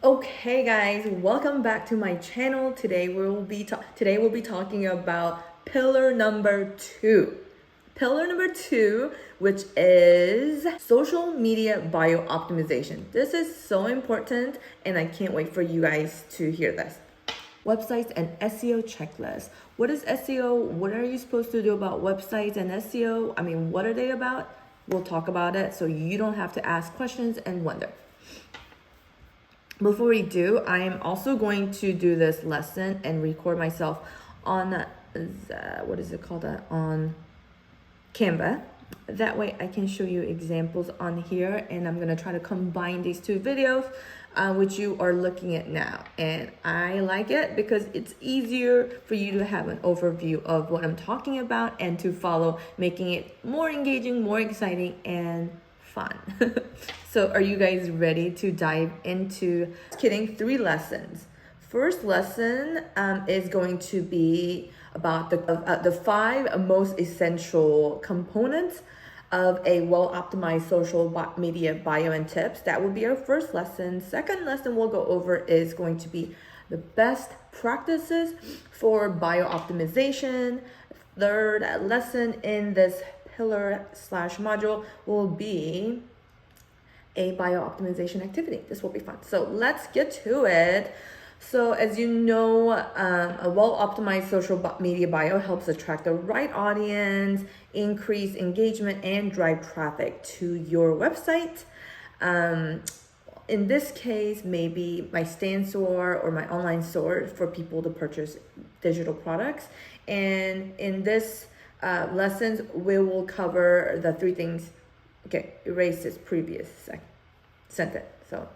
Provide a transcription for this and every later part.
Okay, guys, welcome back to my channel. Today we'll be talking about pillar number 2. Pillar number 2, which is social media bio optimization. This is so important, and I can't wait for you guys to hear this. Websites and SEO checklist. What is SEO? What are you supposed to do about websites and SEO? I mean, what are they about? We'll talk about it so you don't have to ask questions and wonder. Before we do, I am also going to do this lesson and record myself on what is it called, on Canva. That way I can show you examples on here, and I'm gonna try to combine these two videos which you are looking at now. And I like it because it's easier for you to have an overview of what I'm talking about and to follow, making it more engaging, more exciting, and fun. So are you guys ready to dive into 3 lessons? First lesson is going to be about the 5 most essential components of a well-optimized social media bio and tips. That would be our first lesson. Second lesson we'll go over is going to be the best practices for bio optimization. Third lesson in this pillar/module will be a bio optimization activity. This will be fun. So let's get to it. So as you know, a well-optimized social media bio helps attract the right audience, increase engagement, and drive traffic to your website. In this case, maybe my stand store or my online store for people to purchase digital products. And in this lessons, we will cover the 3 things. Okay, erase this previous sentence. So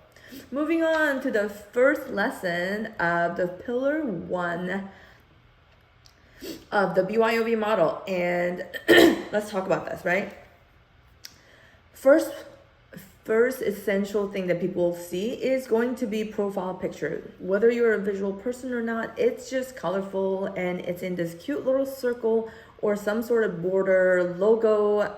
moving on to the first lesson of the pillar 1 of the BYOB model. And let's talk about this, right? First essential thing that people see is going to be profile picture. Whether you're a visual person or not, it's just colorful and it's in this cute little circle or some sort of border logo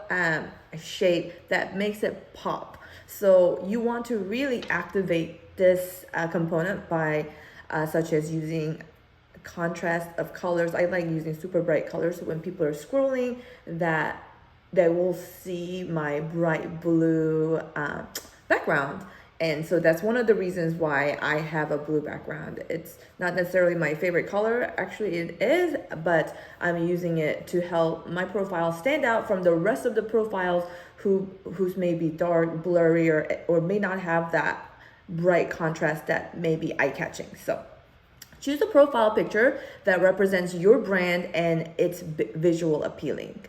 shape that makes it pop. So you want to really activate this component by such as using contrast of colors. I like using super bright colors, so when people are scrolling, that they will see my bright blue background. And so that's one of the reasons why I have a blue background. It's not necessarily my favorite color, actually it is, but I'm using it to help my profile stand out from the rest of the profiles who's maybe dark, blurry, or may not have that bright contrast that may be eye-catching. So choose a profile picture that represents your brand and it's visual appealing.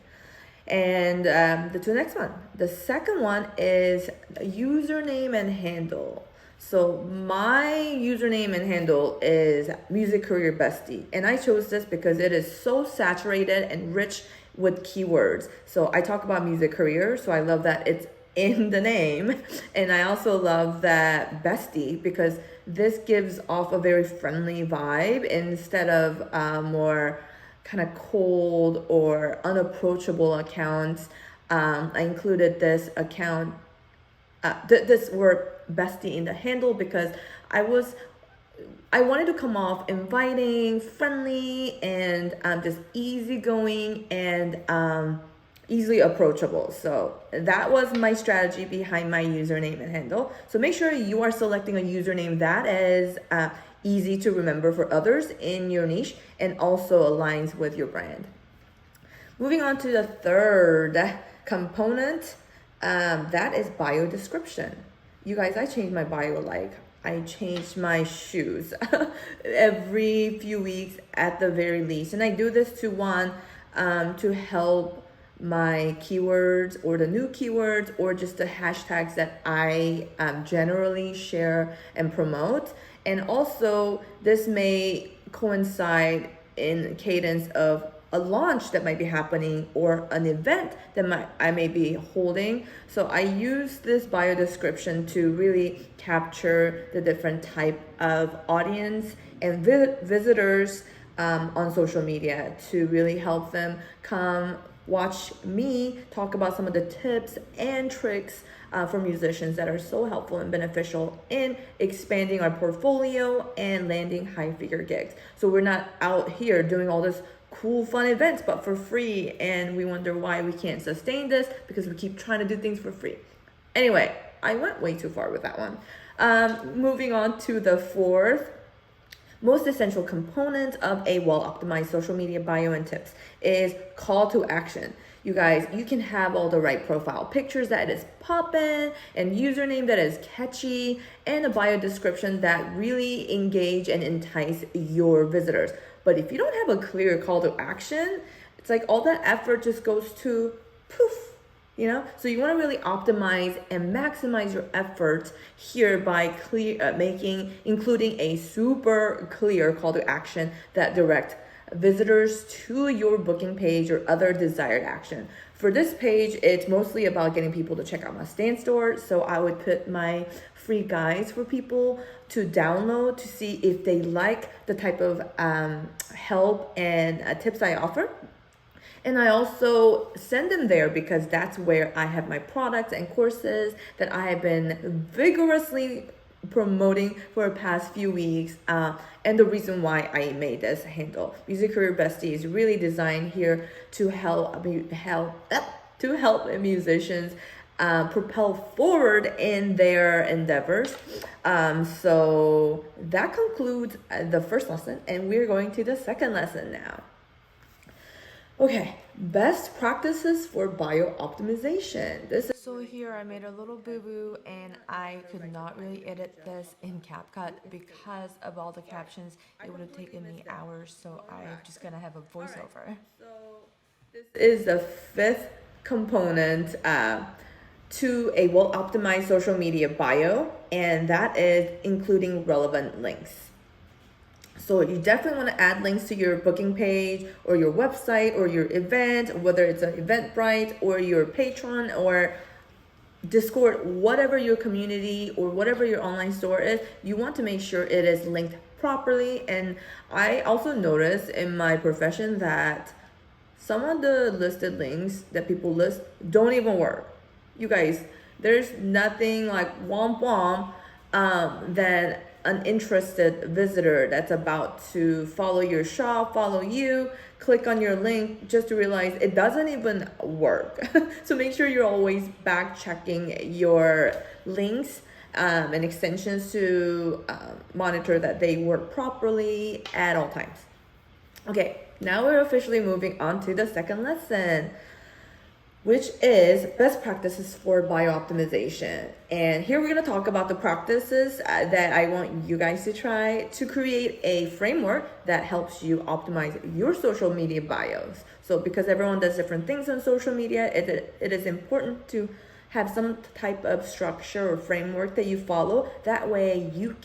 And the next one. The second one is username and handle. So my username and handle is Music Career Bestie. And I chose this because it is so saturated and rich with keywords. So I talk about music career, so I love that it's in the name. And I also love that bestie because this gives off a very friendly vibe instead of more kind of cold or unapproachable accounts. I included this account, this word bestie in the handle because I wanted to come off inviting, friendly, and just easygoing and easily approachable. So that was my strategy behind my username and handle. So make sure you are selecting a username that is easy to remember for others in your niche and also aligns with your brand. Moving on to the third component, that is bio description. You guys, I changed my bio like I changed my shoes every few weeks at the very least. And I do this to help my keywords or the new keywords or just the hashtags that I generally share and promote. And also this may coincide in cadence of a launch that might be happening or an event that I may be holding. So I use this bio description to really capture the different type of audience and visitors on social media to really help them come watch me talk about some of the tips and tricks for musicians that are so helpful and beneficial in expanding our portfolio and landing high figure gigs. So we're not out here doing all this cool fun events but for free, and we wonder why we can't sustain this because we keep trying to do things for free. Anyway, I went way too far with that one. Moving on to the fourth most essential component of a well-optimized social media bio and tips is call to action. You guys, you can have all the right profile pictures that is poppin' and username that is catchy and a bio description that really engage and entice your visitors. But if you don't have a clear call to action, it's like all that effort just goes to poof. So you want to really optimize and maximize your efforts here by including a super clear call to action that direct visitors to your booking page or other desired action. For this page, it's mostly about getting people to check out my Stan Store. So I would put my free guides for people to download to see if they like the type of help and tips I offer. And I also send them there because that's where I have my products and courses that I have been vigorously promoting for the past few weeks. And the reason why I made this handle, Music Career Bestie, is really designed here to help musicians propel forward in their endeavors. So that concludes the first lesson, and we're going to the second lesson now. Okay, best practices for bio optimization. So here I made a little boo-boo and I could not really edit this in CapCut because of all the captions. It would have taken me hours, so I'm just gonna have a voiceover. So this is the fifth component to a well-optimized social media bio, and that is including relevant links. So you definitely want to add links to your booking page or your website or your event, whether it's an Eventbrite or your Patreon or Discord, whatever your community or whatever your online store is, you want to make sure it is linked properly. And I also notice in my profession that some of the listed links that people list don't even work. You guys, there's nothing like womp womp than an interested visitor that's about to follow your shop, follow you, click on your link just to realize it doesn't even work. So make sure you're always back checking your links and extensions to monitor that they work properly at all times. Okay, now we're officially moving on to the second lesson, which is best practices for bio optimization. And here we're going to talk about the practices that I want you guys to try to create a framework that helps you optimize your social media bios. So because everyone does different things on social media, it is important to have some type of structure or framework that you follow. That way you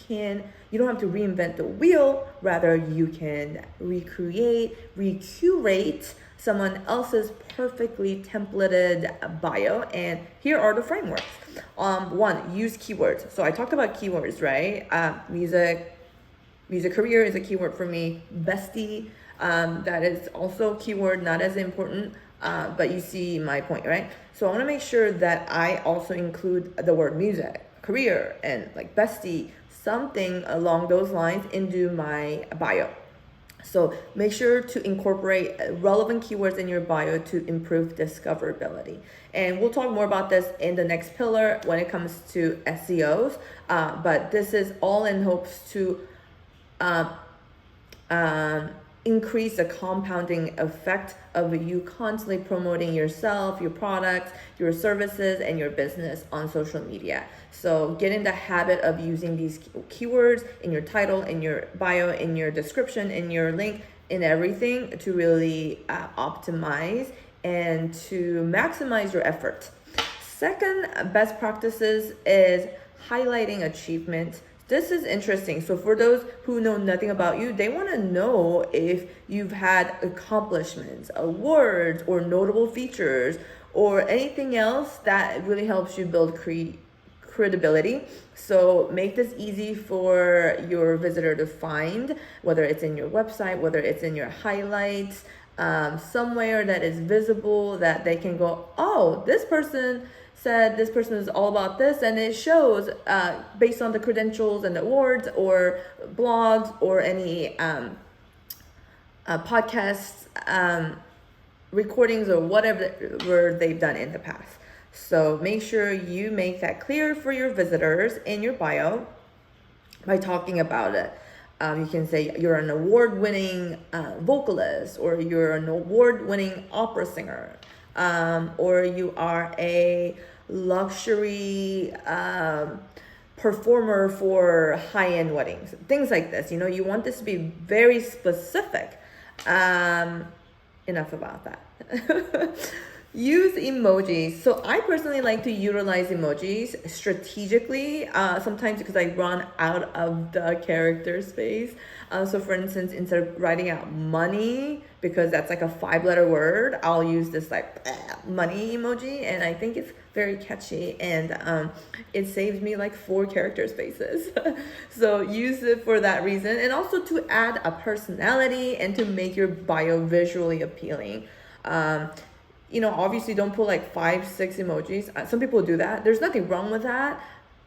don't have to reinvent the wheel, rather you can recreate, recurate someone else's perfectly templated bio. And here are the frameworks. One, use keywords. So I talked about keywords, right? Music career is a keyword for me. Bestie, that is also a keyword, not as important, but you see my point, right? So I want to make sure that I also include the word music, career, and like bestie, something along those lines into my bio. So make sure to incorporate relevant keywords in your bio to improve discoverability. And we'll talk more about this in the next pillar when it comes to SEOs. But this is all in hopes to increase the compounding effect of you constantly promoting yourself, your products, your services, and your business on social media. So get in the habit of using these keywords in your title, in your bio, in your description, in your link, in everything to really optimize and to maximize your effort. Second best practices is highlighting achievement. This is interesting. So for those who know nothing about you, they want to know if you've had accomplishments, awards, or notable features, or anything else that really helps you build credibility. So make this easy for your visitor to find, whether it's in your website, whether it's in your highlights, somewhere that is visible that they can go, oh, this person said this person is all about this, and it shows based on the credentials and the awards or blogs or any podcasts, recordings or whatever they've done in the past. So make sure you make that clear for your visitors in your bio by talking about it. You can say you're an award-winning vocalist, or you're an award-winning opera singer, or you are a luxury performer for high-end weddings, things like this. You want this to be very specific. Enough about that. Use emojis. So I personally like to utilize emojis strategically, sometimes because I run out of the character space. So for instance, instead of writing out money, because that's like a 5-letter word, I'll use this like money emoji, and I think it's very catchy, and it saves me like 4 character spaces. So use it for that reason, and also to add a personality and to make your bio visually appealing. Obviously don't put like 5-6 emojis. Some people do that. There's nothing wrong with that.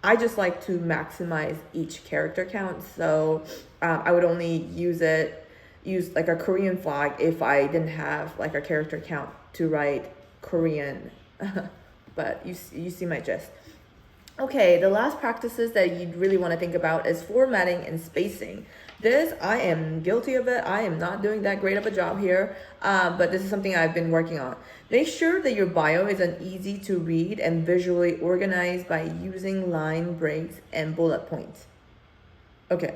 I just like to maximize each character count. So I would only use like a Korean flag if I didn't have like a character count to write Korean. But you see my gist. Okay, the last practices that you'd really want to think about is formatting and spacing. This, I am guilty of it. I am not doing that great of a job here, but this is something I've been working on. Make sure that your bio is an easy to read and visually organized by using line breaks and bullet points. Okay,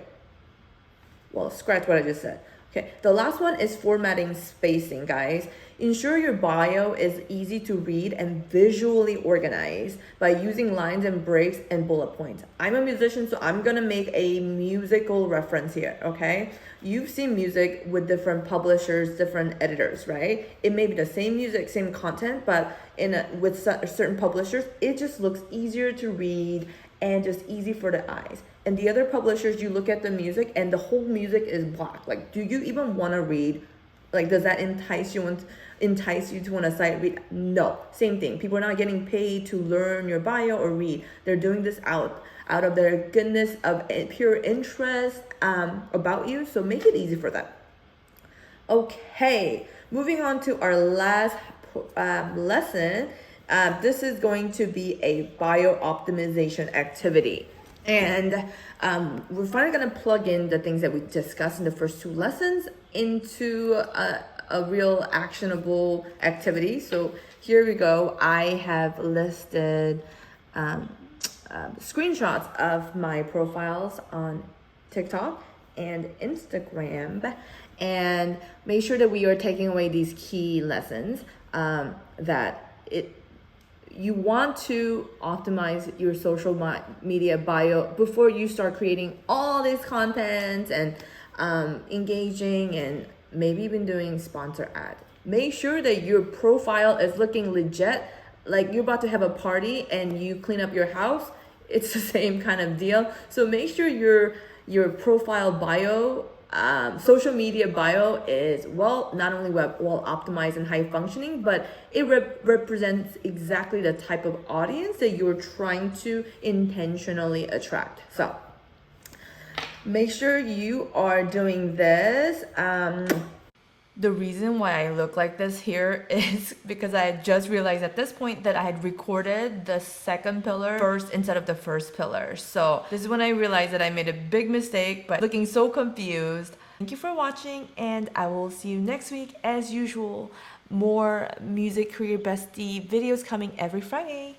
well, scratch what I just said. Okay, the last one is formatting spacing, guys. Ensure your bio is easy to read and visually organized by using lines and breaks and bullet points. I'm a musician, so I'm gonna make a musical reference here, okay? You've seen music with different publishers, different editors, right? It may be the same music, same content, but with certain publishers, it just looks easier to read and just easy for the eyes. And the other publishers, you look at the music and the whole music is black. Like, do you even want to read? Like, does that entice you to want to sight read? No. Same thing. People are not getting paid to learn your bio or read. They're doing this out of their goodness of pure interest about you. So make it easy for them. Okay, moving on to our last lesson. This is going to be a bio optimization activity. And we're finally going to plug in the things that we discussed in the first 2 lessons into a real actionable activity. So here we go. I have listed screenshots of my profiles on TikTok and Instagram, and make sure that we are taking away these key lessons you want to optimize your social media bio before you start creating all this content and engaging and maybe even doing sponsor ads. Make sure that your profile is looking legit, like you're about to have a party and you clean up your house. It's the same kind of deal. So make sure your profile bio, social media bio is not only well optimized and high functioning, but it represents exactly the type of audience that you're trying to intentionally attract. So make sure you are doing this. The reason why I look like this here is because I had just realized at this point that I had recorded the second pillar first instead of the first pillar. So this is when I realized that I made a big mistake, but looking so confused. Thank you for watching, and I will see you next week as usual. More Music Career Bestie videos coming every Friday.